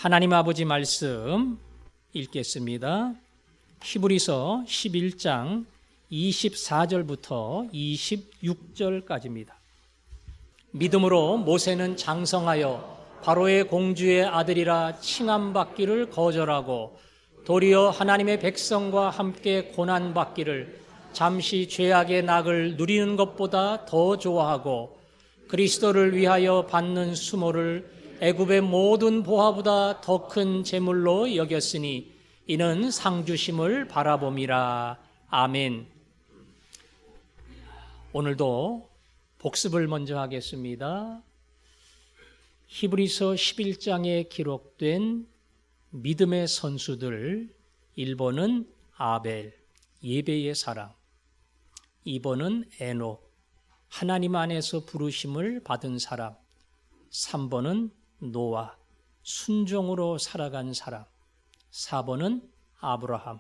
하나님 아버지 말씀 읽겠습니다. 히브리서 11장 24절부터 26절까지입니다. 믿음으로 모세는 장성하여 바로의 공주의 아들이라 칭함받기를 거절하고 도리어 하나님의 백성과 함께 고난받기를 잠시 죄악의 낙을 누리는 것보다 더 좋아하고 그리스도를 위하여 받는 수모를 애굽의 모든 보화보다 더 큰 재물로 여겼으니 이는 상주심을 바라봄이라. 아멘. 오늘도 복습을 먼저 하겠습니다. 히브리서 11장에 기록된 믿음의 선수들, 1번은 아벨, 예배의 사랑, 2번은 에녹, 하나님 안에서 부르심을 받은 사람, 3번은 노아, 순종으로 살아간 사람, 4번은 아브라함,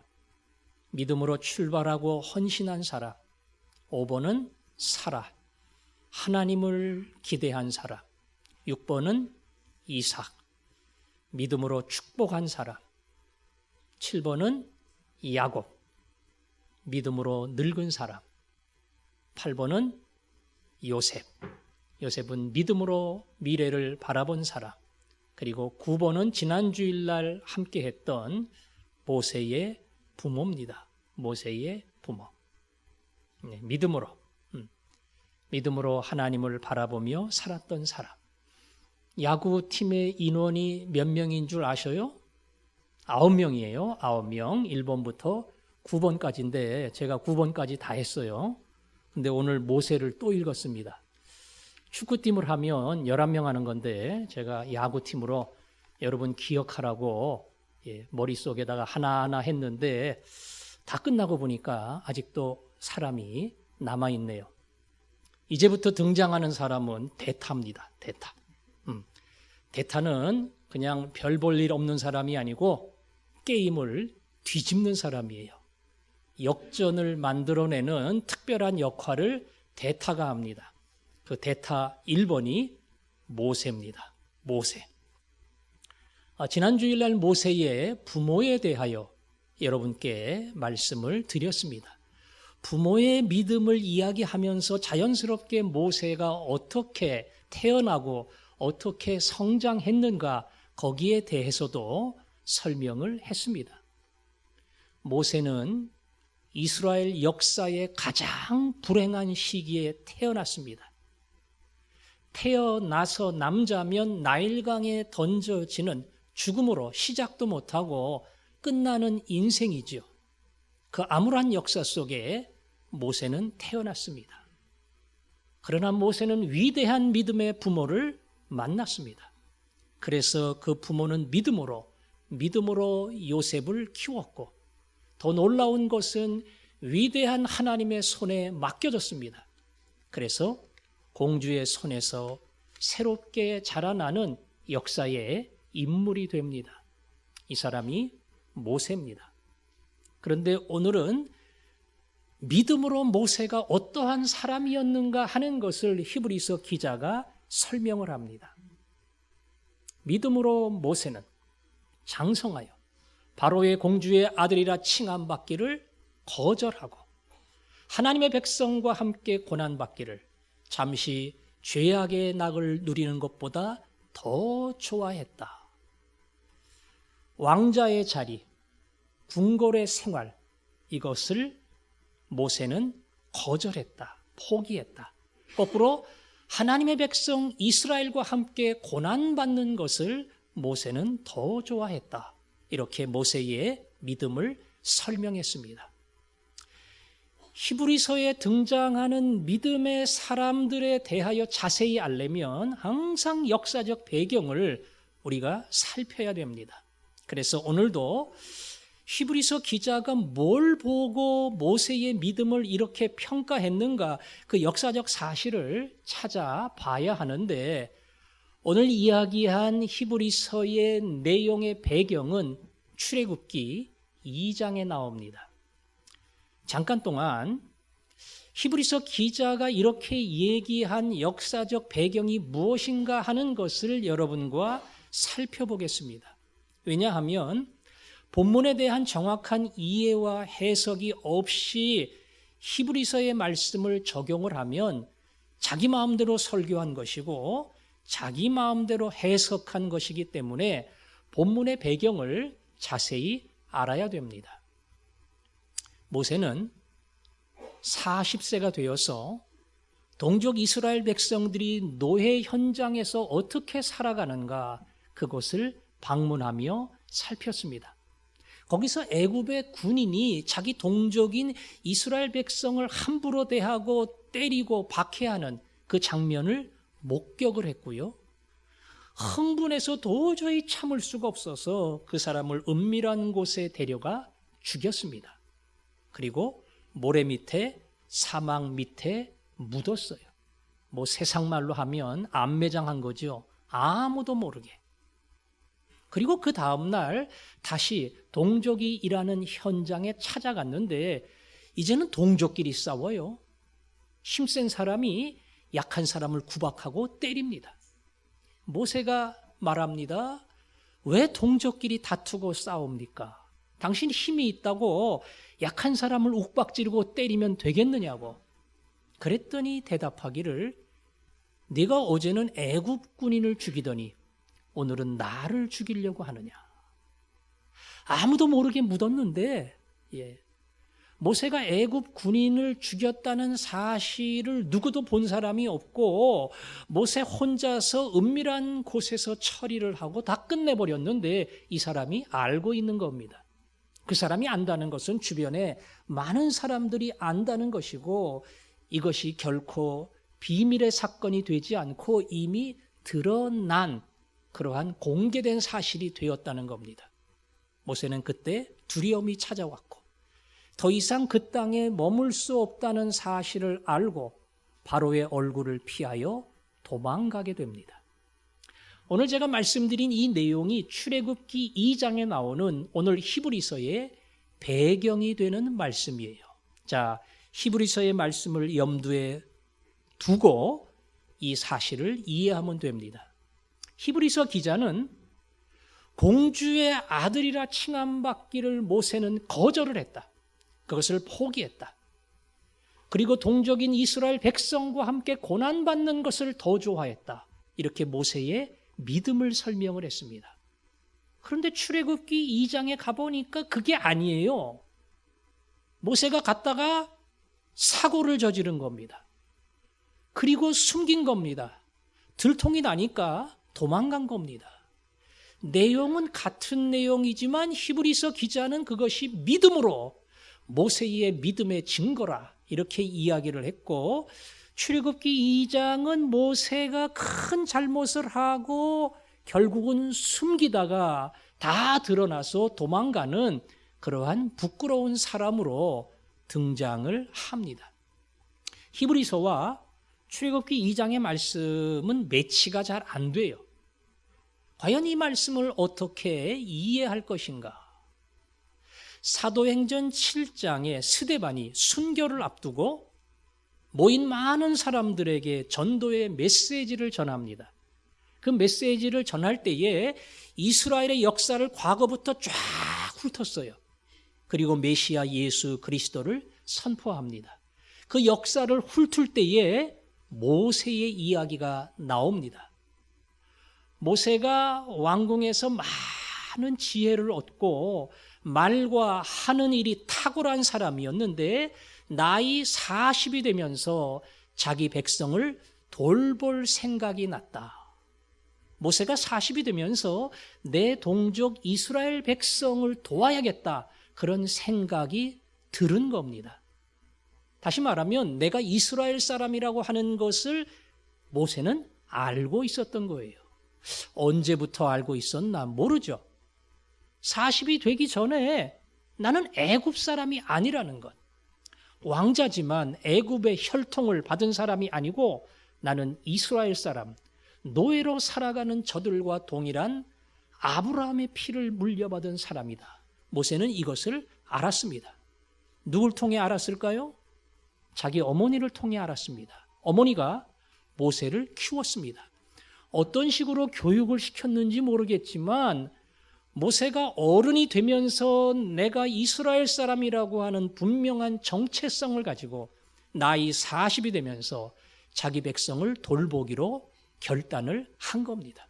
믿음으로 출발하고 헌신한 사람, 5번은 사라, 하나님을 기대한 사람, 6번은 이삭, 믿음으로 축복한 사람, 7번은 야곱, 믿음으로 늙은 사람, 8번은 요셉, 요셉은 믿음으로 미래를 바라본 사람, 그리고 9번은 지난 주일날 함께 했던 모세의 부모입니다. 모세의 부모. 믿음으로 하나님을 바라보며 살았던 사람. 야구팀의 인원이 몇 명인 줄 아셔요? 9명이에요. 9명. 1번부터 9번까지인데 제가 9번까지 다 했어요. 근데 오늘 모세를 또 읽었습니다. 축구팀을 하면 11명 하는 건데 제가 야구팀으로 여러분 기억하라고 머릿속에다가 하나하나 했는데 다 끝나고 보니까 아직도 사람이 남아있네요. 이제부터 등장하는 사람은 대타입니다. 대타. 대타는 그냥 별 볼 일 없는 사람이 아니고 게임을 뒤집는 사람이에요. 역전을 만들어내는 특별한 역할을 대타가 합니다. 그 대타 1번이 모세입니다. 모세. 지난 주일날 모세의 부모에 대하여 여러분께 말씀을 드렸습니다. 부모의 믿음을 이야기하면서 자연스럽게 모세가 어떻게 태어나고 어떻게 성장했는가 거기에 대해서도 설명을 했습니다. 모세는 이스라엘 역사의 가장 불행한 시기에 태어났습니다. 태어나서 남자면 나일강에 던져지는 죽음으로 시작도 못하고 끝나는 인생이죠. 그 암울한 역사 속에 모세는 태어났습니다. 그러나 모세는 위대한 믿음의 부모를 만났습니다. 그래서 그 부모는 믿음으로 요셉을 키웠고 더 놀라운 것은 위대한 하나님의 손에 맡겨졌습니다. 그래서 공주의 손에서 새롭게 자라나는 역사의 인물이 됩니다. 이 사람이 모세입니다. 그런데 오늘은 믿음으로 모세가 어떠한 사람이었는가 하는 것을 히브리서 기자가 설명을 합니다. 믿음으로 모세는 장성하여 바로의 공주의 아들이라 칭함받기를 거절하고 하나님의 백성과 함께 고난받기를 잠시 죄악의 낙을 누리는 것보다 더 좋아했다. 왕자의 자리, 궁궐의 생활, 이것을 모세는 거절했다, 포기했다. 거꾸로 하나님의 백성 이스라엘과 함께 고난받는 것을 모세는 더 좋아했다. 이렇게 모세의 믿음을 설명했습니다. 히브리서에 등장하는 믿음의 사람들에 대하여 자세히 알려면 항상 역사적 배경을 우리가 살펴야 됩니다. 그래서 오늘도 히브리서 기자가 뭘 보고 모세의 믿음을 이렇게 평가했는가 그 역사적 사실을 찾아봐야 하는데 오늘 이야기한 히브리서의 내용의 배경은 출애굽기 2장에 나옵니다. 잠깐 동안 히브리서 기자가 이렇게 얘기한 역사적 배경이 무엇인가 하는 것을 여러분과 살펴보겠습니다. 왜냐하면 본문에 대한 정확한 이해와 해석이 없이 히브리서의 말씀을 적용을 하면 자기 마음대로 설교한 것이고 자기 마음대로 해석한 것이기 때문에 본문의 배경을 자세히 알아야 됩니다. 모세는 40세가 되어서 동족 이스라엘 백성들이 노예 현장에서 어떻게 살아가는가 그것을 방문하며 살폈습니다. 거기서 애굽의 군인이 자기 동족인 이스라엘 백성을 함부로 대하고 때리고 박해하는 그 장면을 목격을 했고요. 흥분해서 도저히 참을 수가 없어서 그 사람을 은밀한 곳에 데려가 죽였습니다. 그리고 모래 밑에 사막 밑에 묻었어요. 뭐 세상 말로 하면 암매장한 거죠. 아무도 모르게. 그리고 그 다음날 다시 동족이 일하는 현장에 찾아갔는데 이제는 동족끼리 싸워요. 힘센 사람이 약한 사람을 구박하고 때립니다. 모세가 말합니다. 왜 동족끼리 다투고 싸웁니까? 당신 힘이 있다고 약한 사람을 욱박지르고 때리면 되겠느냐고. 그랬더니 대답하기를 네가 어제는 애굽 군인을 죽이더니 오늘은 나를 죽이려고 하느냐. 아무도 모르게 묻었는데 모세가 애굽 군인을 죽였다는 사실을 누구도 본 사람이 없고 모세 혼자서 은밀한 곳에서 처리를 하고 다 끝내버렸는데 이 사람이 알고 있는 겁니다. 그 사람이 안다는 것은 주변에 많은 사람들이 안다는 것이고 이것이 결코 비밀의 사건이 되지 않고 이미 드러난 그러한 공개된 사실이 되었다는 겁니다. 모세는 그때 두려움이 찾아왔고 더 이상 그 땅에 머물 수 없다는 사실을 알고 바로의 얼굴을 피하여 도망가게 됩니다. 오늘 제가 말씀드린 이 내용이 출애굽기 2장에 나오는 오늘 히브리서의 배경이 되는 말씀이에요. 자, 히브리서의 말씀을 염두에 두고 이 사실을 이해하면 됩니다. 히브리서 기자는 공주의 아들이라 칭함받기를 모세는 거절을 했다. 그것을 포기했다. 그리고 동족인 이스라엘 백성과 함께 고난받는 것을 더 좋아했다. 이렇게 모세의 믿음을 설명을 했습니다. 그런데 출애굽기 2장에 가보니까 그게 아니에요. 모세가 갔다가 사고를 저지른 겁니다. 그리고 숨긴 겁니다. 들통이 나니까 도망간 겁니다. 내용은 같은 내용이지만 히브리서 기자는 그것이 믿음으로 모세의 믿음의 증거라 이렇게 이야기를 했고 출애굽기 2장은 모세가 큰 잘못을 하고 결국은 숨기다가 다 드러나서 도망가는 그러한 부끄러운 사람으로 등장을 합니다. 히브리서와 출애굽기 2장의 말씀은 매치가 잘 안 돼요. 과연 이 말씀을 어떻게 이해할 것인가? 사도행전 7장에 스데반이 순교를 앞두고 모인 많은 사람들에게 전도의 메시지를 전합니다. 그 메시지를 전할 때에 이스라엘의 역사를 과거부터 쫙 훑었어요. 그리고 메시아 예수 그리스도를 선포합니다. 그 역사를 훑을 때에 모세의 이야기가 나옵니다. 모세가 왕궁에서 많은 지혜를 얻고 말과 하는 일이 탁월한 사람이었는데 나이 40이 되면서 자기 백성을 돌볼 생각이 났다. 모세가 40이 되면서 내 동족 이스라엘 백성을 도와야겠다. 그런 생각이 들은 겁니다. 다시 말하면 내가 이스라엘 사람이라고 하는 것을 모세는 알고 있었던 거예요. 언제부터 알고 있었나 모르죠. 40이 되기 전에 나는 애굽 사람이 아니라는 것. 왕자지만 애굽의 혈통을 받은 사람이 아니고 나는 이스라엘 사람, 노예로 살아가는 저들과 동일한 아브라함의 피를 물려받은 사람이다. 모세는 이것을 알았습니다. 누굴 통해 알았을까요? 자기 어머니를 통해 알았습니다. 어머니가 모세를 키웠습니다. 어떤 식으로 교육을 시켰는지 모르겠지만 모세가 어른이 되면서 내가 이스라엘 사람이라고 하는 분명한 정체성을 가지고 나이 40이 되면서 자기 백성을 돌보기로 결단을 한 겁니다.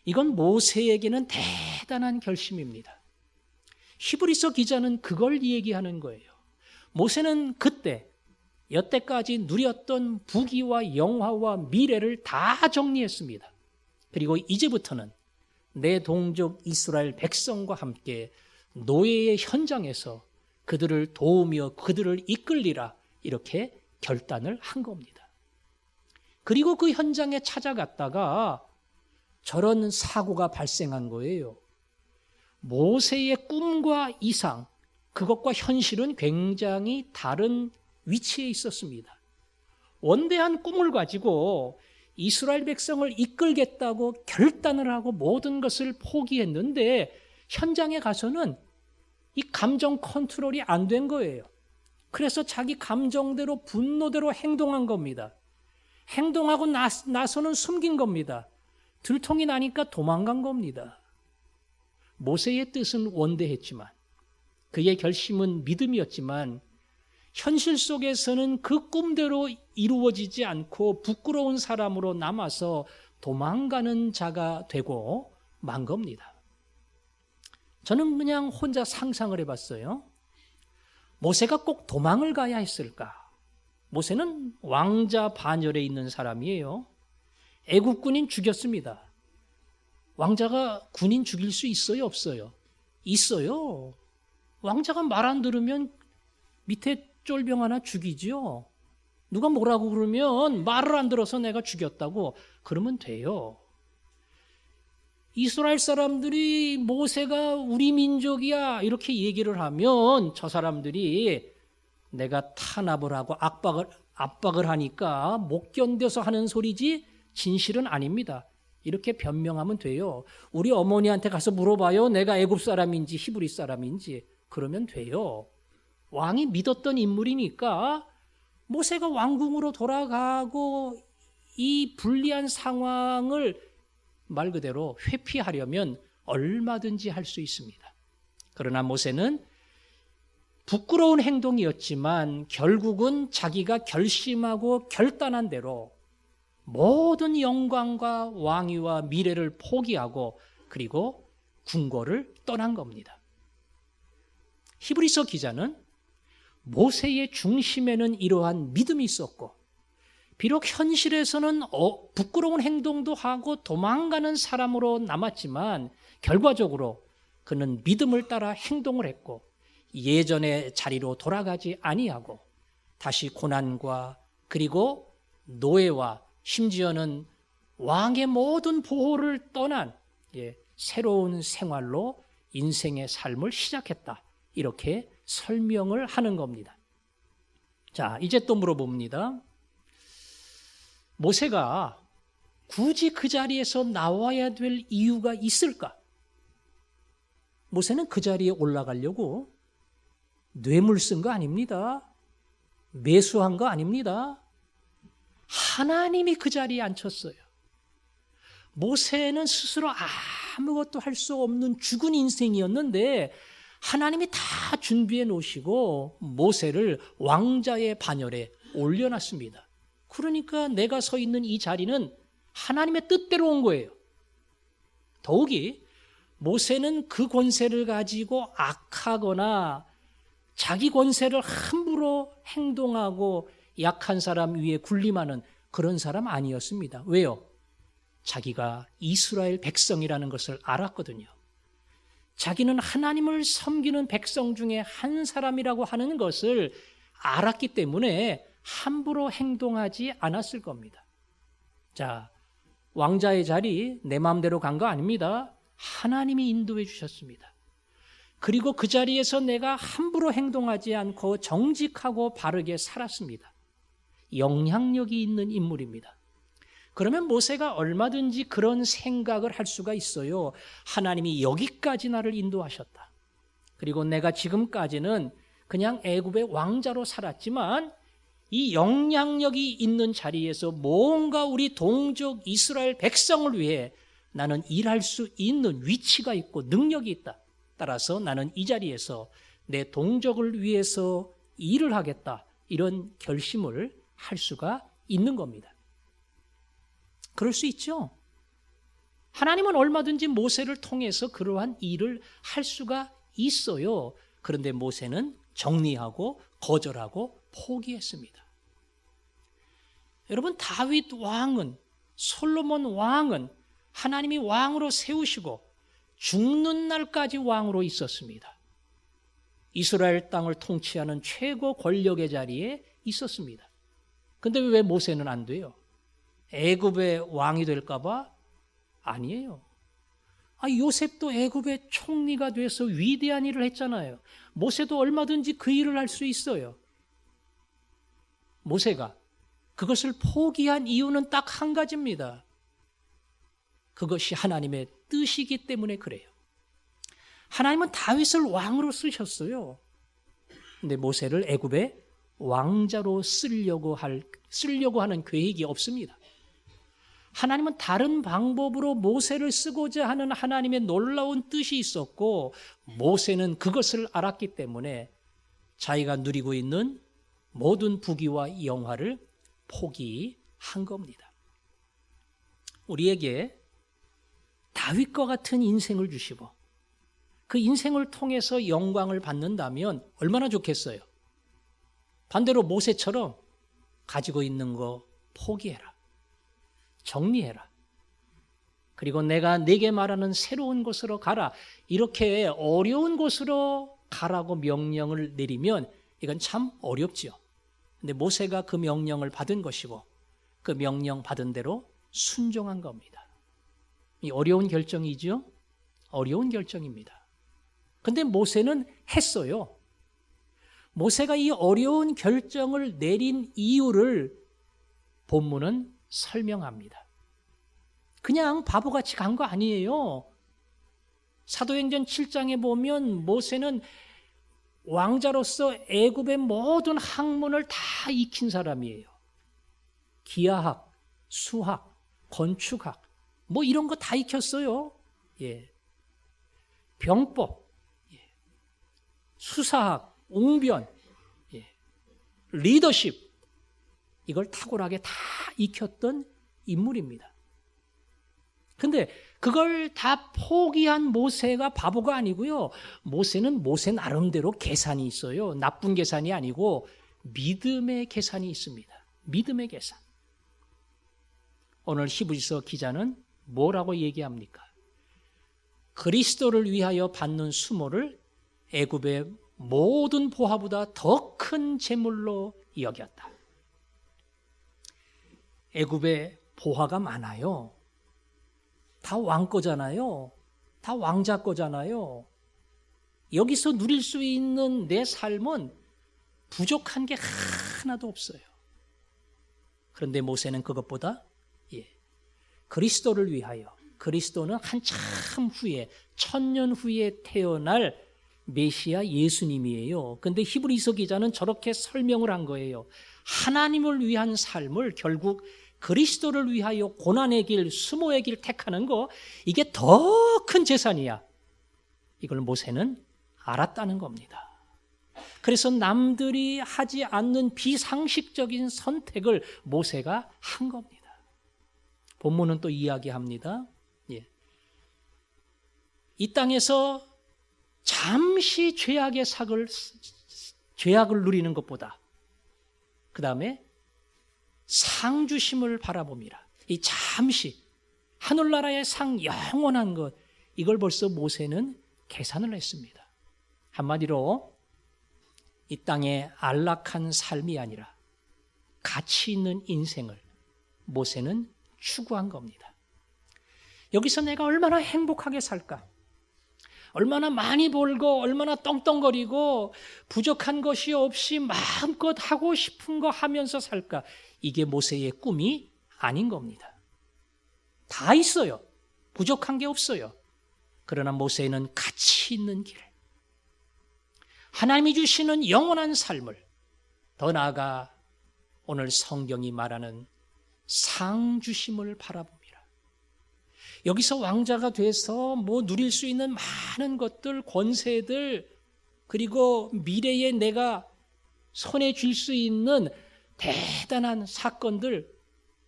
이건 모세에게는 대단한 결심입니다. 히브리서 기자는 그걸 얘기하는 거예요. 모세는 그때 여태까지 누렸던 부귀와 영화와 미래를 다 정리했습니다. 그리고 이제부터는 내 동족 이스라엘 백성과 함께 노예의 현장에서 그들을 도우며 그들을 이끌리라 이렇게 결단을 한 겁니다. 그리고 그 현장에 찾아갔다가 저런 사고가 발생한 거예요. 모세의 꿈과 이상, 그것과 현실은 굉장히 다른 위치에 있었습니다. 원대한 꿈을 가지고 이스라엘 백성을 이끌겠다고 결단을 하고 모든 것을 포기했는데 현장에 가서는 이 감정 컨트롤이 안 된 거예요. 그래서 자기 감정대로 분노대로 행동한 겁니다. 행동하고 나서는 숨긴 겁니다. 들통이 나니까 도망간 겁니다. 모세의 뜻은 원대했지만 그의 결심은 믿음이었지만 현실 속에서는 그 꿈대로 이루어지지 않고 부끄러운 사람으로 남아서 도망가는 자가 되고 만 겁니다. 저는 그냥 혼자 상상을 해봤어요. 모세가 꼭 도망을 가야 했을까? 모세는 왕자 반열에 있는 사람이에요. 애굽 군인 죽였습니다. 왕자가 군인 죽일 수 있어요, 없어요? 있어요. 왕자가 말 안 들으면 밑에 쫄병 하나 죽이지요. 누가 뭐라고 그러면 말을 안 들어서 내가 죽였다고 그러면 돼요. 이스라엘 사람들이 모세가 우리 민족이야 이렇게 얘기를 하면 저 사람들이 내가 탄압을 하고 압박을 하니까 못 견뎌서 하는 소리지 진실은 아닙니다. 이렇게 변명하면 돼요. 우리 어머니한테 가서 물어봐요. 내가 애굽 사람인지 히브리 사람인지. 그러면 돼요. 왕이 믿었던 인물이니까 모세가 왕궁으로 돌아가고 이 불리한 상황을 말 그대로 회피하려면 얼마든지 할 수 있습니다. 그러나 모세는 부끄러운 행동이었지만 결국은 자기가 결심하고 결단한 대로 모든 영광과 왕위와 미래를 포기하고 그리고 궁궐을 떠난 겁니다. 히브리서 기자는 모세의 중심에는 이러한 믿음이 있었고 비록 현실에서는 부끄러운 행동도 하고 도망가는 사람으로 남았지만 결과적으로 그는 믿음을 따라 행동을 했고 예전의 자리로 돌아가지 아니하고 다시 고난과 그리고 노예와 심지어는 왕의 모든 보호를 떠난 새로운 생활로 인생의 삶을 시작했다. 이렇게 설명을 하는 겁니다. 자, 이제 또 물어봅니다. 모세가 굳이 그 자리에서 나와야 될 이유가 있을까? 모세는 그 자리에 올라가려고 뇌물 쓴 거 아닙니다. 매수한 거 아닙니다. 하나님이 그 자리에 앉혔어요. 모세는 스스로 아무것도 할 수 없는 죽은 인생이었는데 하나님이 다 준비해 놓으시고 모세를 왕자의 반열에 올려놨습니다. 그러니까 내가 서 있는 이 자리는 하나님의 뜻대로 온 거예요. 더욱이 모세는 그 권세를 가지고 악하거나 자기 권세를 함부로 행동하고 약한 사람 위에 군림하는 그런 사람 아니었습니다. 왜요? 자기가 이스라엘 백성이라는 것을 알았거든요. 자기는 하나님을 섬기는 백성 중에 한 사람이라고 하는 것을 알았기 때문에 함부로 행동하지 않았을 겁니다. 자, 왕자의 자리 내 마음대로 간 거 아닙니다. 하나님이 인도해 주셨습니다. 그리고 그 자리에서 내가 함부로 행동하지 않고 정직하고 바르게 살았습니다. 영향력이 있는 인물입니다. 그러면 모세가 얼마든지 그런 생각을 할 수가 있어요. 하나님이 여기까지 나를 인도하셨다. 그리고 내가 지금까지는 그냥 애굽의 왕자로 살았지만 이 영향력이 있는 자리에서 뭔가 우리 동족 이스라엘 백성을 위해 나는 일할 수 있는 위치가 있고 능력이 있다. 따라서 나는 이 자리에서 내 동족을 위해서 일을 하겠다. 이런 결심을 할 수가 있는 겁니다. 그럴 수 있죠. 하나님은 얼마든지 모세를 통해서 그러한 일을 할 수가 있어요. 그런데 모세는 정리하고 거절하고 포기했습니다. 여러분, 다윗 왕은, 솔로몬 왕은 하나님이 왕으로 세우시고 죽는 날까지 왕으로 있었습니다. 이스라엘 땅을 통치하는 최고 권력의 자리에 있었습니다. 근데 왜 모세는 안 돼요? 애굽의 왕이 될까 봐? 아니에요. 요셉도 애굽의 총리가 돼서 위대한 일을 했잖아요. 모세도 얼마든지 그 일을 할 수 있어요. 모세가 그것을 포기한 이유는 딱 한 가지입니다. 그것이 하나님의 뜻이기 때문에 그래요. 하나님은 다윗을 왕으로 쓰셨어요. 근데 모세를 애굽의 왕자로 쓰려고 하는 계획이 없습니다. 하나님은 다른 방법으로 모세를 쓰고자 하는 하나님의 놀라운 뜻이 있었고, 모세는 그것을 알았기 때문에 자기가 누리고 있는 모든 부귀와 영화를 포기한 겁니다. 우리에게 다윗과 같은 인생을 주시고 그 인생을 통해서 영광을 받는다면 얼마나 좋겠어요. 반대로 모세처럼 가지고 있는 거 포기해라. 정리해라. 그리고 내가 네게 말하는 새로운 곳으로 가라. 이렇게 어려운 곳으로 가라고 명령을 내리면 이건 참 어렵죠. 근데 모세가 그 명령을 받은 것이고 그 명령 받은 대로 순종한 겁니다. 이 어려운 결정이죠? 어려운 결정입니다. 근데 모세는 했어요. 모세가 이 어려운 결정을 내린 이유를 본문은 설명합니다. 그냥 바보같이 간 거 아니에요. 사도행전 7장에 보면 모세는 왕자로서 애굽의 모든 학문을 다 익힌 사람이에요. 기하학, 수학, 건축학 뭐 이런 거 다 익혔어요. 예. 병법, 예. 수사학, 웅변, 예. 리더십 이걸 탁월하게 다 익혔던 인물입니다. 근데 그걸 다 포기한 모세가 바보가 아니고요. 모세는 모세 나름대로 계산이 있어요. 나쁜 계산이 아니고 믿음의 계산이 있습니다. 믿음의 계산. 오늘 히브리서 기자는 뭐라고 얘기합니까? 그리스도를 위하여 받는 수모를 애굽의 모든 보화보다 더 큰 재물로 여겼다. 애굽에 보화가 많아요. 다 왕 거잖아요. 다 왕자 거잖아요. 여기서 누릴 수 있는 내 삶은 부족한 게 하나도 없어요. 그런데 모세는 그것보다 그리스도를 위하여, 그리스도는 한참 후에 1000년 후에 태어날 메시아 예수님이에요. 그런데 히브리서 기자는 저렇게 설명을 한 거예요. 하나님을 위한 삶을 결국 그리스도를 위하여 고난의 길, 수모의 길 택하는 거, 이게 더 큰 재산이야. 이걸 모세는 알았다는 겁니다. 그래서 남들이 하지 않는 비상식적인 선택을 모세가 한 겁니다. 본문은 또 이야기합니다. 이 땅에서 잠시 죄악을 누리는 것보다 그 다음에 상주심을 바라봅니다. 이 잠시 하늘나라의 상 영원한 것, 이걸 벌써 모세는 계산을 했습니다. 한마디로 이 땅의 안락한 삶이 아니라 가치 있는 인생을 모세는 추구한 겁니다. 여기서 내가 얼마나 행복하게 살까? 얼마나 많이 벌고 얼마나 떵떵거리고 부족한 것이 없이 마음껏 하고 싶은 거 하면서 살까? 이게 모세의 꿈이 아닌 겁니다. 다 있어요. 부족한 게 없어요. 그러나 모세는 가치 있는 길, 하나님이 주시는 영원한 삶을, 더 나아가 오늘 성경이 말하는 상주심을 바라봅니다. 여기서 왕자가 돼서 뭐 누릴 수 있는 많은 것들, 권세들, 그리고 미래에 내가 손에 쥘 수 있는 대단한 사건들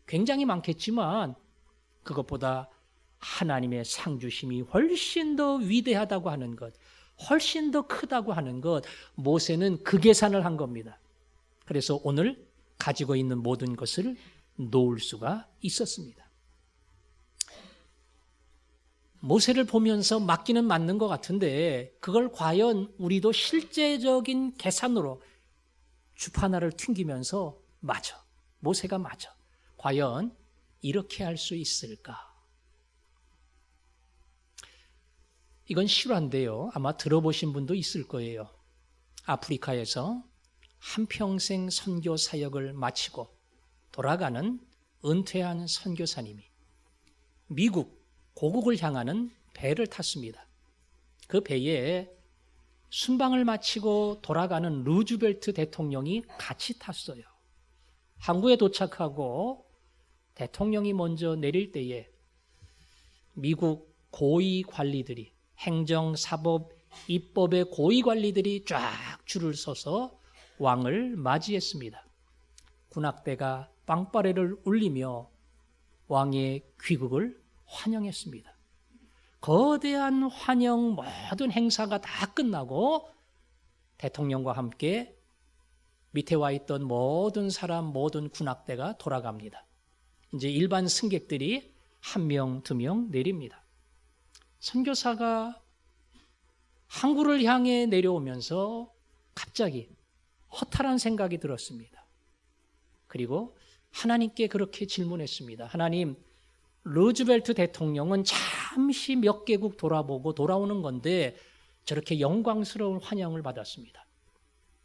굉장히 많겠지만 그것보다 하나님의 상주심이 훨씬 더 위대하다고 하는 것, 훨씬 더 크다고 하는 것, 모세는 그 계산을 한 겁니다. 그래서 오늘 가지고 있는 모든 것을 놓을 수가 있었습니다. 모세를 보면서 맞기는 맞는 것 같은데 그걸 과연 우리도 실제적인 계산으로 주파나를 튕기면서 맞아, 모세가 맞아, 과연 이렇게 할 수 있을까? 이건 실화인데요. 아마 들어보신 분도 있을 거예요. 아프리카에서 한평생 선교 사역을 마치고 돌아가는 은퇴한 선교사님이 미국 고국을 향하는 배를 탔습니다. 그 배에 순방을 마치고 돌아가는 루즈벨트 대통령이 같이 탔어요. 항구에 도착하고 대통령이 먼저 내릴 때에 미국 고위 관리들이, 행정, 사법, 입법의 고위 관리들이 쫙 줄을 서서 왕을 맞이했습니다. 군악대가 빵빠레를 울리며 왕의 귀국을 환영했습니다. 거대한 환영 모든 행사가 다 끝나고 대통령과 함께 밑에 와 있던 모든 사람, 모든 군악대가 돌아갑니다. 이제 일반 승객들이 한 명, 두 명 내립니다. 선교사가 항구를 향해 내려오면서 갑자기 허탈한 생각이 들었습니다. 그리고 하나님께 그렇게 질문했습니다. 하나님, 루즈벨트 대통령은 잠시 몇 개국 돌아보고 돌아오는 건데 저렇게 영광스러운 환영을 받았습니다.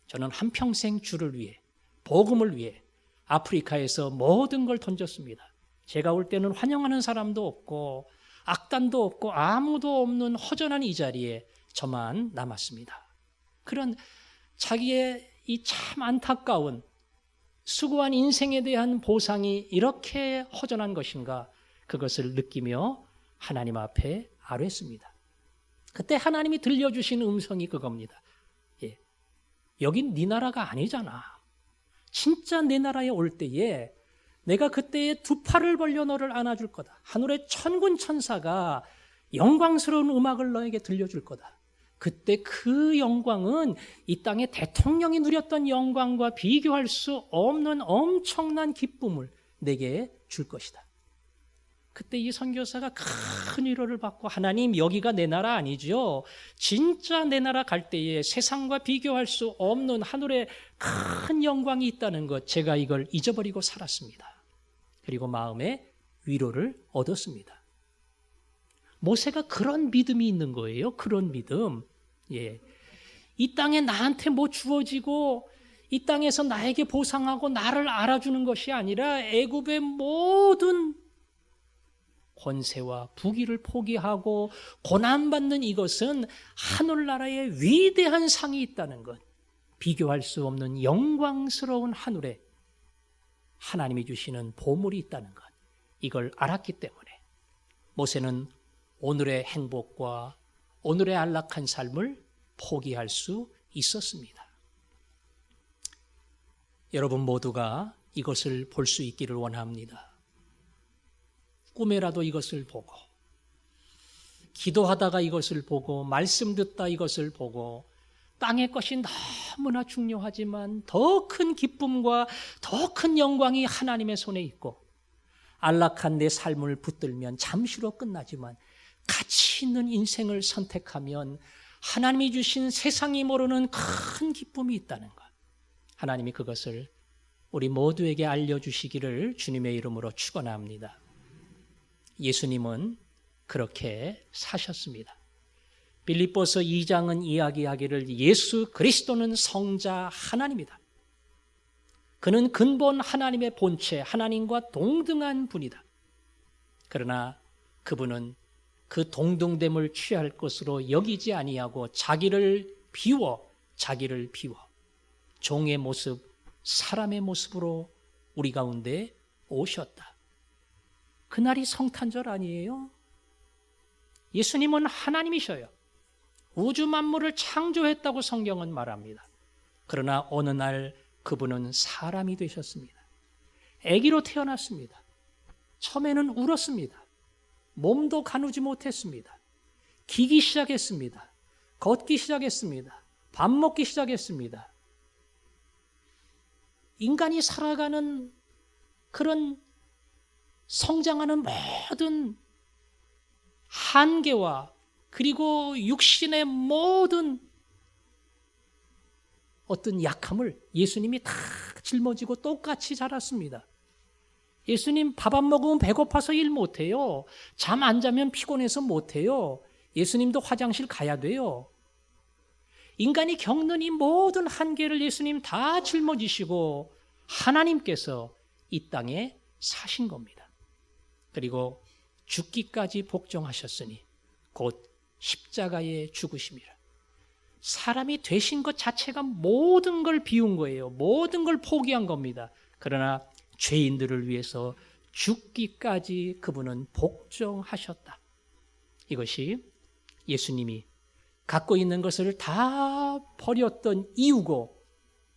저는 한평생 주를 위해, 복음을 위해 아프리카에서 모든 걸 던졌습니다. 제가 올 때는 환영하는 사람도 없고 악단도 없고 아무도 없는 허전한 이 자리에 저만 남았습니다. 그런 자기의 이 참 안타까운 수고한 인생에 대한 보상이 이렇게 허전한 것인가, 그것을 느끼며 하나님 앞에 아뢰었습니다. 그때 하나님이 들려주신 음성이 그겁니다. 예. 여긴 네 나라가 아니잖아. 진짜 내 나라에 올 때에 내가 그때에 두 팔을 벌려 너를 안아줄 거다. 하늘의 천군 천사가 영광스러운 음악을 너에게 들려줄 거다. 그때 그 영광은 이 땅의 대통령이 누렸던 영광과 비교할 수 없는 엄청난 기쁨을 내게 줄 것이다. 그때 이 선교사가 큰 위로를 받고, 하나님, 여기가 내 나라 아니죠? 진짜 내 나라 갈 때에 세상과 비교할 수 없는 하늘의 큰 영광이 있다는 것, 제가 이걸 잊어버리고 살았습니다. 그리고 마음에 위로를 얻었습니다. 모세가 그런 믿음이 있는 거예요. 그런 믿음. 예. 이 땅에 나한테 뭐 주어지고 이 땅에서 나에게 보상하고 나를 알아주는 것이 아니라 애굽의 모든 권세와 부귀를 포기하고 고난받는 이것은 하늘나라의 위대한 상이 있다는 것, 비교할 수 없는 영광스러운 하늘에 하나님이 주시는 보물이 있다는 것, 이걸 알았기 때문에 모세는 오늘의 행복과 오늘의 안락한 삶을 포기할 수 있었습니다. 여러분 모두가 이것을 볼 수 있기를 원합니다. 꿈에라도 이것을 보고, 기도하다가 이것을 보고, 말씀 듣다 이것을 보고, 땅의 것이 너무나 중요하지만 더 큰 기쁨과 더 큰 영광이 하나님의 손에 있고, 안락한 내 삶을 붙들면 잠시로 끝나지만 가치 있는 인생을 선택하면 하나님이 주신 세상이 모르는 큰 기쁨이 있다는 것, 하나님이 그것을 우리 모두에게 알려주시기를 주님의 이름으로 축원합니다. 예수님은 그렇게 사셨습니다. 빌립보서 2장은 이야기하기를 예수 그리스도는 성자 하나님이다. 그는 근본 하나님의 본체, 하나님과 동등한 분이다. 그러나 그분은 그 동등됨을 취할 것으로 여기지 아니하고 자기를 비워 종의 모습, 사람의 모습으로 우리 가운데 오셨다. 그날이 성탄절 아니에요? 예수님은 하나님이셔요. 우주 만물을 창조했다고 성경은 말합니다. 그러나 어느 날 그분은 사람이 되셨습니다. 아기로 태어났습니다. 처음에는 울었습니다. 몸도 가누지 못했습니다. 기기 시작했습니다. 걷기 시작했습니다. 밥 먹기 시작했습니다. 인간이 살아가는 그런 성장하는 모든 한계와 그리고 육신의 모든 어떤 약함을 예수님이 다 짊어지고 똑같이 자랐습니다. 예수님 밥 안 먹으면 배고파서 일 못해요. 잠 안 자면 피곤해서 못해요. 예수님도 화장실 가야 돼요. 인간이 겪는 이 모든 한계를 예수님 다 짊어지시고 하나님께서 이 땅에 사신 겁니다. 그리고 죽기까지 복종하셨으니 곧 십자가에 죽으심이라. 사람이 되신 것 자체가 모든 걸 비운 거예요. 모든 걸 포기한 겁니다. 그러나 죄인들을 위해서 죽기까지 그분은 복종하셨다. 이것이 예수님이 갖고 있는 것을 다 버렸던 이유고,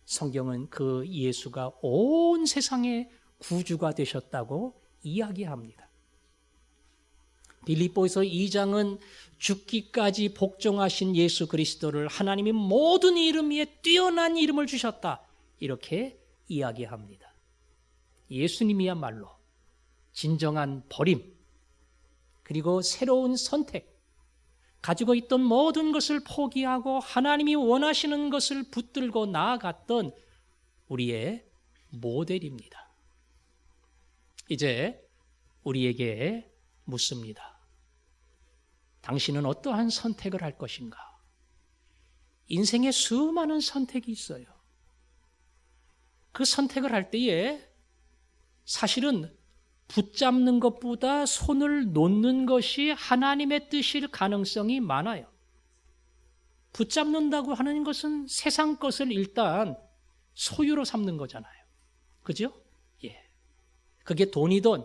성경은 그 예수가 온 세상의 구주가 되셨다고 이야기합니다. 빌립보서 2장은 죽기까지 복종하신 예수 그리스도를 하나님이 모든 이름 위에 뛰어난 이름을 주셨다, 이렇게 이야기합니다. 예수님이야말로 진정한 버림, 그리고 새로운 선택, 가지고 있던 모든 것을 포기하고 하나님이 원하시는 것을 붙들고 나아갔던 우리의 모델입니다. 이제 우리에게 묻습니다. 당신은 어떠한 선택을 할 것인가? 인생에 수많은 선택이 있어요. 그 선택을 할 때에 사실은 붙잡는 것보다 손을 놓는 것이 하나님의 뜻일 가능성이 많아요. 붙잡는다고 하는 것은 세상 것을 일단 소유로 삼는 거잖아요. 그죠? 예. 그게 돈이든,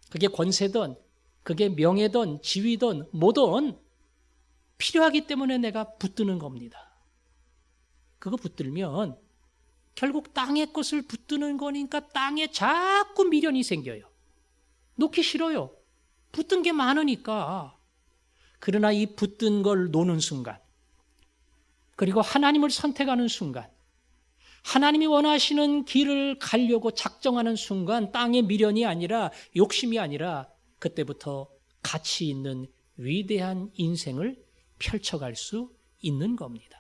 그게 권세든, 그게 명예든, 지위든, 뭐든 필요하기 때문에 내가 붙드는 겁니다. 그거 붙들면 결국 땅의 것을 붙드는 거니까 땅에 자꾸 미련이 생겨요. 놓기 싫어요. 붙든 게 많으니까. 그러나 이 붙든 걸 놓는 순간, 그리고 하나님을 선택하는 순간, 하나님이 원하시는 길을 가려고 작정하는 순간 땅의 미련이 아니라, 욕심이 아니라 그때부터 가치 있는 위대한 인생을 펼쳐갈 수 있는 겁니다.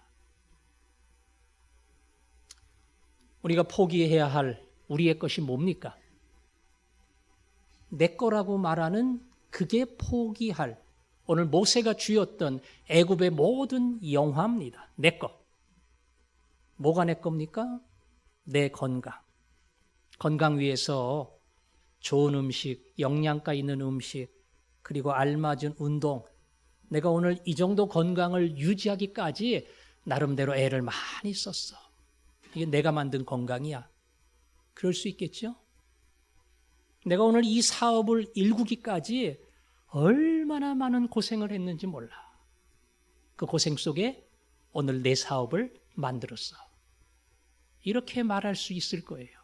우리가 포기해야 할 우리의 것이 뭡니까? 내 거라고 말하는 그게 포기할, 오늘 모세가 쥐었던 애굽의 모든 영화입니다. 내 거. 뭐가 내 겁니까? 내 건강. 건강 위해서 좋은 음식, 영양가 있는 음식, 그리고 알맞은 운동. 내가 오늘 이 정도 건강을 유지하기까지 나름대로 애를 많이 썼어. 이게 내가 만든 건강이야. 그럴 수 있겠죠? 내가 오늘 이 사업을 일구기까지 얼마나 많은 고생을 했는지 몰라. 그 고생 속에 오늘 내 사업을 만들었어. 이렇게 말할 수 있을 거예요.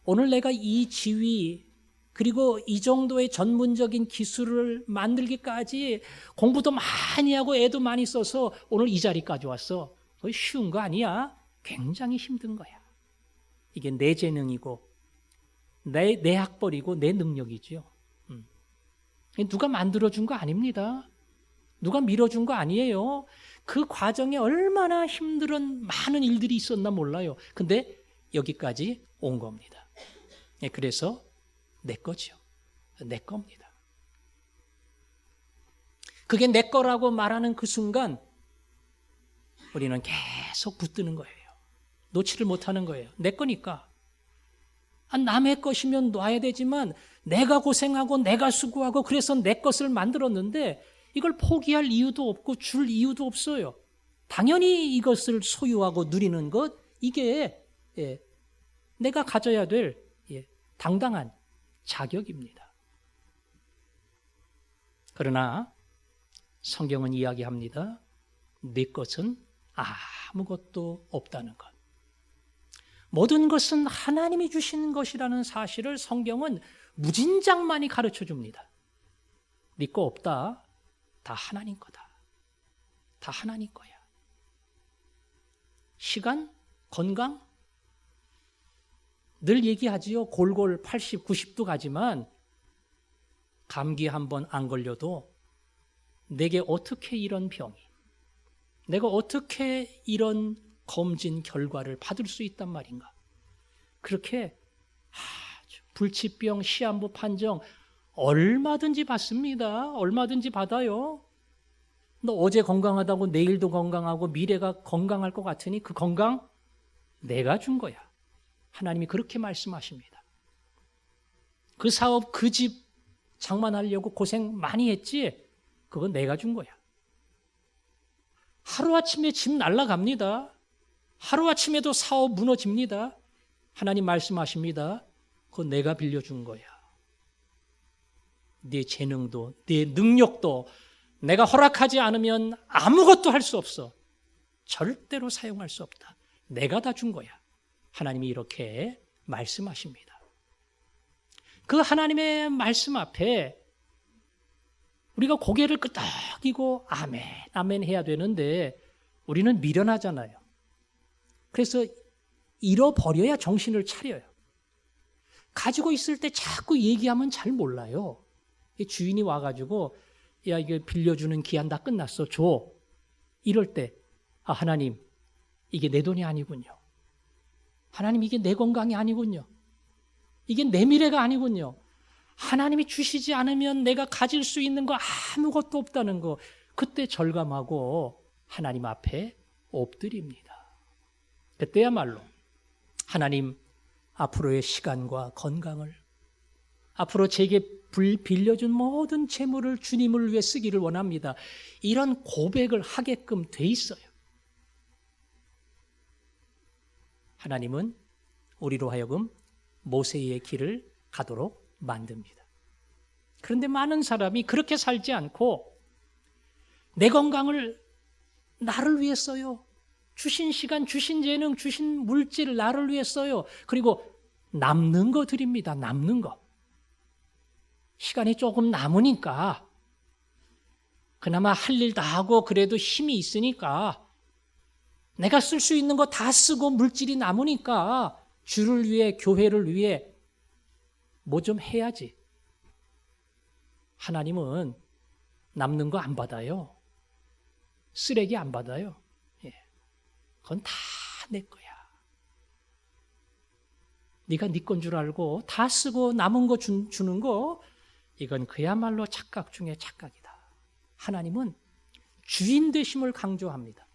오늘 내가 이 지위, 그리고 이 정도의 전문적인 기술을 만들기까지 공부도 많이 하고 애도 많이 써서 오늘 이 자리까지 왔어. 그거 쉬운 거 아니야. 굉장히 힘든 거야. 이게 내 재능이고 내 학벌이고 내 능력이죠. 누가 만들어준 거 아닙니다. 누가 밀어준 거 아니에요. 그 과정에 얼마나 힘든 많은 일들이 있었나 몰라요. 근데 여기까지 온 겁니다. 그래서 내 거죠. 내 겁니다. 그게 내 거라고 말하는 그 순간 우리는 계속 붙드는 거예요. 놓지를 못하는 거예요. 내 거니까. 남의 것이면 놔야 되지만 내가 고생하고 내가 수고하고 그래서 내 것을 만들었는데 이걸 포기할 이유도 없고 줄 이유도 없어요. 당연히 이것을 소유하고 누리는 것, 이게 내가 가져야 될 당당한 자격입니다. 그러나 성경은 이야기합니다. 네 것은 아무것도 없다는 것. 모든 것은 하나님이 주신 것이라는 사실을 성경은 무진장 많이 가르쳐 줍니다. 네 거 없다. 다 하나님 거다. 다 하나님 거야. 시간, 건강, 늘 얘기하지요. 골골 80, 90도 가지만 감기 한번 안 걸려도 내게 어떻게 이런 병이, 내가 어떻게 이런 검진 결과를 받을 수 있단 말인가. 그렇게 불치병, 시한부 판정 얼마든지 받습니다. 얼마든지 받아요. 너 어제 건강하다고 내일도 건강하고 미래가 건강할 것 같으니 그 건강 내가 준 거야. 하나님이 그렇게 말씀하십니다. 그 사업, 그 집 장만하려고 고생 많이 했지? 그건 내가 준 거야. 하루아침에 집 날아갑니다. 하루아침에도 사업 무너집니다. 하나님 말씀하십니다. 그건 내가 빌려준 거야. 네 재능도, 네 능력도 내가 허락하지 않으면 아무것도 할 수 없어. 절대로 사용할 수 없다. 내가 다 준 거야. 하나님이 이렇게 말씀하십니다. 그 하나님의 말씀 앞에 우리가 고개를 끄덕이고 아멘, 아멘 해야 되는데 우리는 미련하잖아요. 그래서 잃어버려야 정신을 차려요. 가지고 있을 때 자꾸 얘기하면 잘 몰라요. 주인이 와가지고 야, 이게 빌려주는 기한 다 끝났어. 줘. 이럴 때 하나님, 이게 내 돈이 아니군요. 하나님, 이게 내 건강이 아니군요. 이게 내 미래가 아니군요. 하나님이 주시지 않으면 내가 가질 수 있는 거 아무것도 없다는 거. 그때 절감하고 하나님 앞에 엎드립니다. 그때야말로 하나님, 앞으로의 시간과 건강을, 앞으로 제게 빌려준 모든 재물을 주님을 위해 쓰기를 원합니다. 이런 고백을 하게끔 돼 있어요. 하나님은 우리로 하여금 모세의 길을 가도록 만듭니다. 그런데 많은 사람이 그렇게 살지 않고 내 건강을 나를 위해 써요. 주신 시간, 주신 재능, 주신 물질 나를 위해 써요. 그리고 남는 거 드립니다. 남는 거. 시간이 조금 남으니까 그나마 할 일 다 하고 그래도 힘이 있으니까 내가 쓸 수 있는 거 다 쓰고 물질이 남으니까 주를 위해, 교회를 위해 뭐 좀 해야지. 하나님은 남는 거 안 받아요. 쓰레기 안 받아요. 그건 다 내 거야. 네가 네 건 줄 알고 다 쓰고 남은 거 주는 거, 이건 그야말로 착각 중에 착각이다. 하나님은 주인 되심을 강조합니다.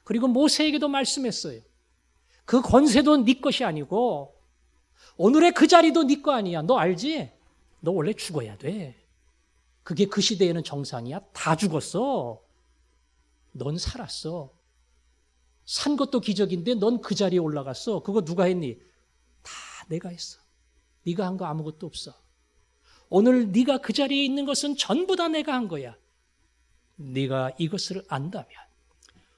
그리고 모세에게도 말씀했어요. 그 권세도 네 것이 아니고 오늘의 그 자리도 네 거 아니야. 너 알지? 너 원래 죽어야 돼. 그게 그 시대에는 정상이야. 다 죽었어. 넌 살았어. 산 것도 기적인데 넌 그 자리에 올라갔어. 그거 누가 했니? 다 내가 했어. 네가 한 거 아무것도 없어. 오늘 네가 그 자리에 있는 것은 전부 다 내가 한 거야. 네가 이것을 안다면,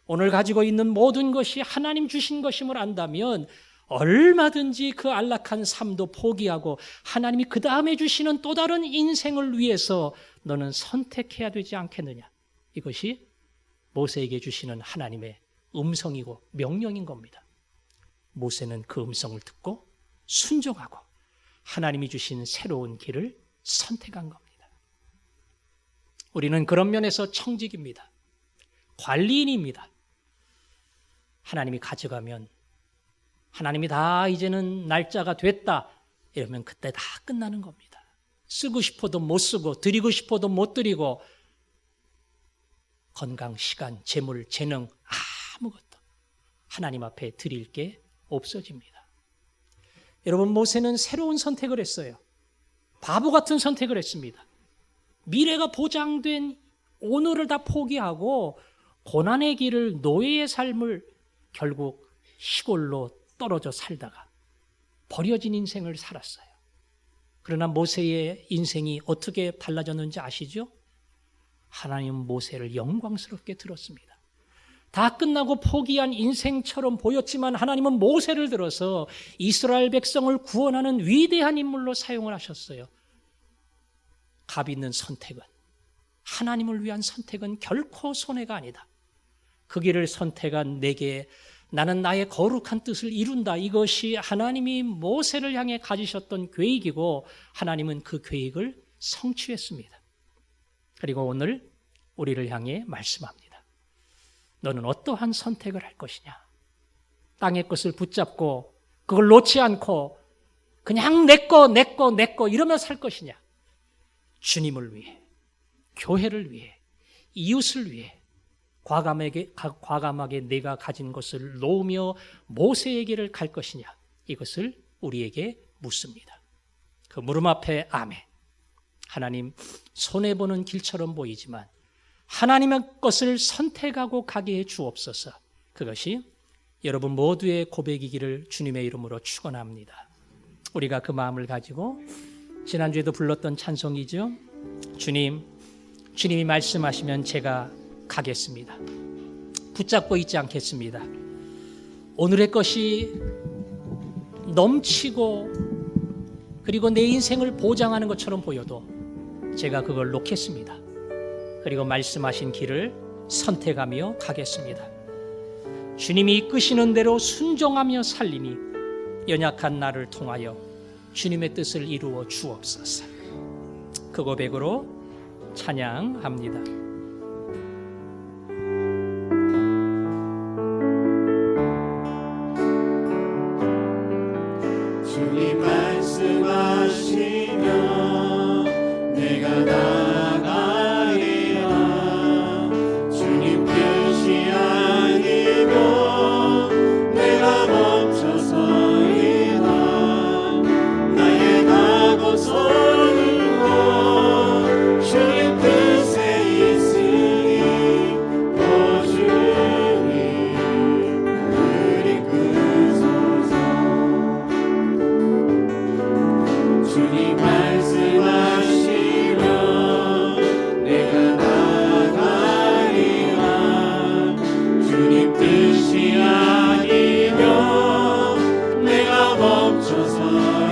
오늘 가지고 있는 모든 것이 하나님 주신 것임을 안다면 얼마든지 그 안락한 삶도 포기하고 하나님이 그 다음에 주시는 또 다른 인생을 위해서 너는 선택해야 되지 않겠느냐. 이것이 모세에게 주시는 하나님의 음성이고 명령인 겁니다. 모세는 그 음성을 듣고 순종하고 하나님이 주신 새로운 길을 선택한 겁니다. 우리는 그런 면에서 청직입니다. 관리인입니다. 하나님이 가져가면, 하나님이 다 이제는 날짜가 됐다 이러면 그때 다 끝나는 겁니다. 쓰고 싶어도 못 쓰고 드리고 싶어도 못 드리고 건강, 시간, 재물, 재능 아무것도 하나님 앞에 드릴 게 없어집니다. 여러분, 모세는 새로운 선택을 했어요. 바보 같은 선택을 했습니다. 미래가 보장된 오늘을 다 포기하고 고난의 길을, 노예의 삶을 결국 시골로 떨어져 살다가 버려진 인생을 살았어요. 그러나 모세의 인생이 어떻게 달라졌는지 아시죠? 하나님은 모세를 영광스럽게 들었습니다. 다 끝나고 포기한 인생처럼 보였지만 하나님은 모세를 들어서 이스라엘 백성을 구원하는 위대한 인물로 사용을 하셨어요. 값 있는 선택은, 하나님을 위한 선택은 결코 손해가 아니다. 그 길을 선택한 내게 나는 나의 거룩한 뜻을 이룬다. 이것이 하나님이 모세를 향해 가지셨던 계획이고 하나님은 그 계획을 성취했습니다. 그리고 오늘 우리를 향해 말씀합니다. 너는 어떠한 선택을 할 것이냐? 땅의 것을 붙잡고 그걸 놓지 않고 그냥 내 거 이러며 살 것이냐? 주님을 위해, 교회를 위해, 이웃을 위해 과감하게 내가 가진 것을 놓으며 모세의 길을 갈 것이냐? 이것을 우리에게 묻습니다. 그 물음 앞에 아멘. 하나님, 손해보는 길처럼 보이지만 하나님의 것을 선택하고 가게 해 주옵소서. 그것이 여러분 모두의 고백이기를 주님의 이름으로 축원합니다. 우리가 그 마음을 가지고 지난주에도 불렀던 찬송이죠. 주님이 말씀하시면 제가 가겠습니다. 붙잡고 있지 않겠습니다. 오늘의 것이 넘치고 그리고 내 인생을 보장하는 것처럼 보여도 제가 그걸 놓겠습니다. 그리고 말씀하신 길을 선택하며 가겠습니다. 주님이 이끄시는 대로 순종하며 살리니 연약한 나를 통하여 주님의 뜻을 이루어 주옵소서. 그 고백으로 찬양합니다. 주님 말씀하시면 내가 나가리라. 주님 뜻이 아니면 내가 멈춰서리라. 나의 가고서는 곳 주님 뜻에 있으니 오 주님 나를 이끄소서. 주님 말씀하시면 내가 나가리라. 주님 뜻이 아니면 내가 멈춰서리라.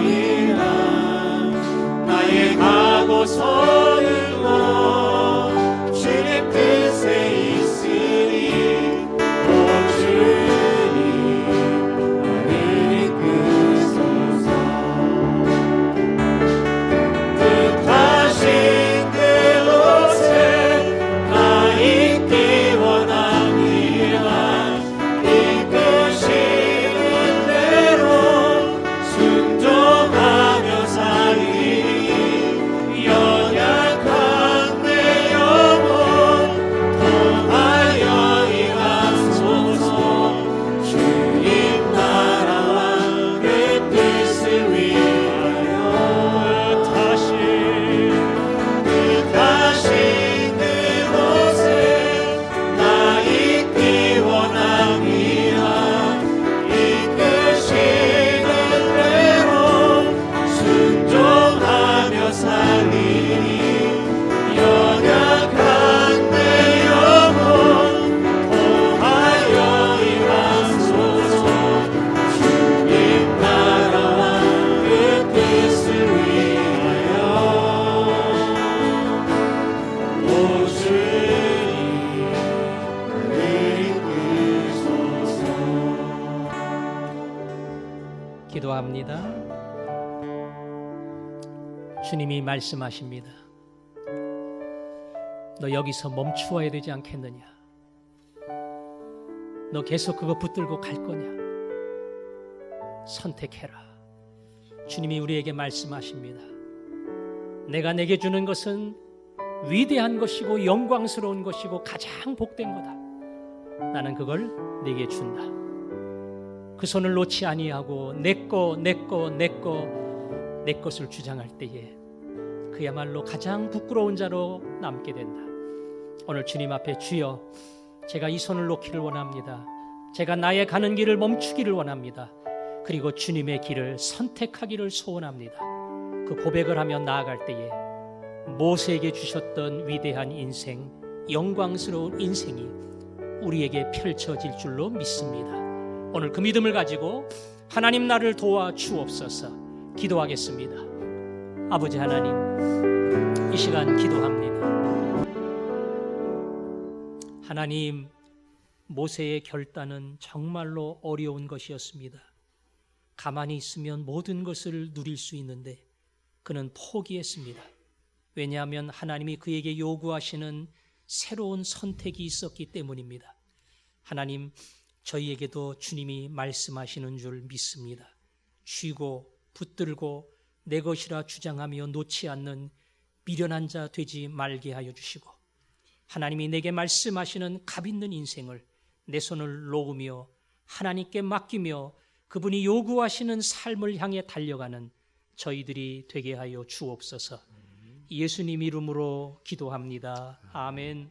나의 가고 서는 곳 주님 뜻에 있으니 오 주님 나를 이끄소서. 뜻하신 그곳에 나 있기 원합니다. 이끄시는 대로 순종하며 살리니 연약한 내 영혼 통하여 일하소서. 주님 나라와 그 뜻을 위하여 뜻하신 그곳에 나 있기 원합니다. 이끄시는 대로 순종하며 살리니 연약한 내 영혼 통하여 일하소서. 주님 나라와 그 뜻을 위하여 오 주님 나를 이끄소서. 기도합니다. 주님이 말씀하십니다. 너 여기서 멈추어야 되지 않겠느냐? 너 계속 그거 붙들고 갈 거냐? 선택해라. 주님이 우리에게 말씀하십니다. 내가 내게 주는 것은 위대한 것이고 영광스러운 것이고 가장 복된 거다. 나는 그걸 네게 준다. 그 손을 놓지 아니하고 내 것을 주장할 때에 그야말로 가장 부끄러운 자로 남게 된다. 오늘 주님 앞에 주여, 제가 이 손을 놓기를 원합니다. 제가 나의 가는 길을 멈추기를 원합니다. 그리고 주님의 길을 선택하기를 소원합니다. 그 고백을 하며 나아갈 때에 모세에게 주셨던 위대한 인생, 영광스러운 인생이 우리에게 펼쳐질 줄로 믿습니다. 오늘 그 믿음을 가지고 하나님 나를 도와 주옵소서 기도하겠습니다. 아버지 하나님, 이 시간 기도합니다. 하나님, 모세의 결단은 정말로 어려운 것이었습니다. 가만히 있으면 모든 것을 누릴 수 있는데 그는 포기했습니다. 왜냐하면 하나님이 그에게 요구하시는 새로운 선택이 있었기 때문입니다. 하나님, 저희에게도 주님이 말씀하시는 줄 믿습니다. 쥐고 붙들고 내 것이라 주장하며 놓지 않는 미련한 자 되지 말게 하여 주시고, 하나님이 내게 말씀하시는 값 있는 인생을 내 손을 놓으며 하나님께 맡기며 그분이 요구하시는 삶을 향해 달려가는 저희들이 되게 하여 주옵소서. 예수님 이름으로 기도합니다. 아멘.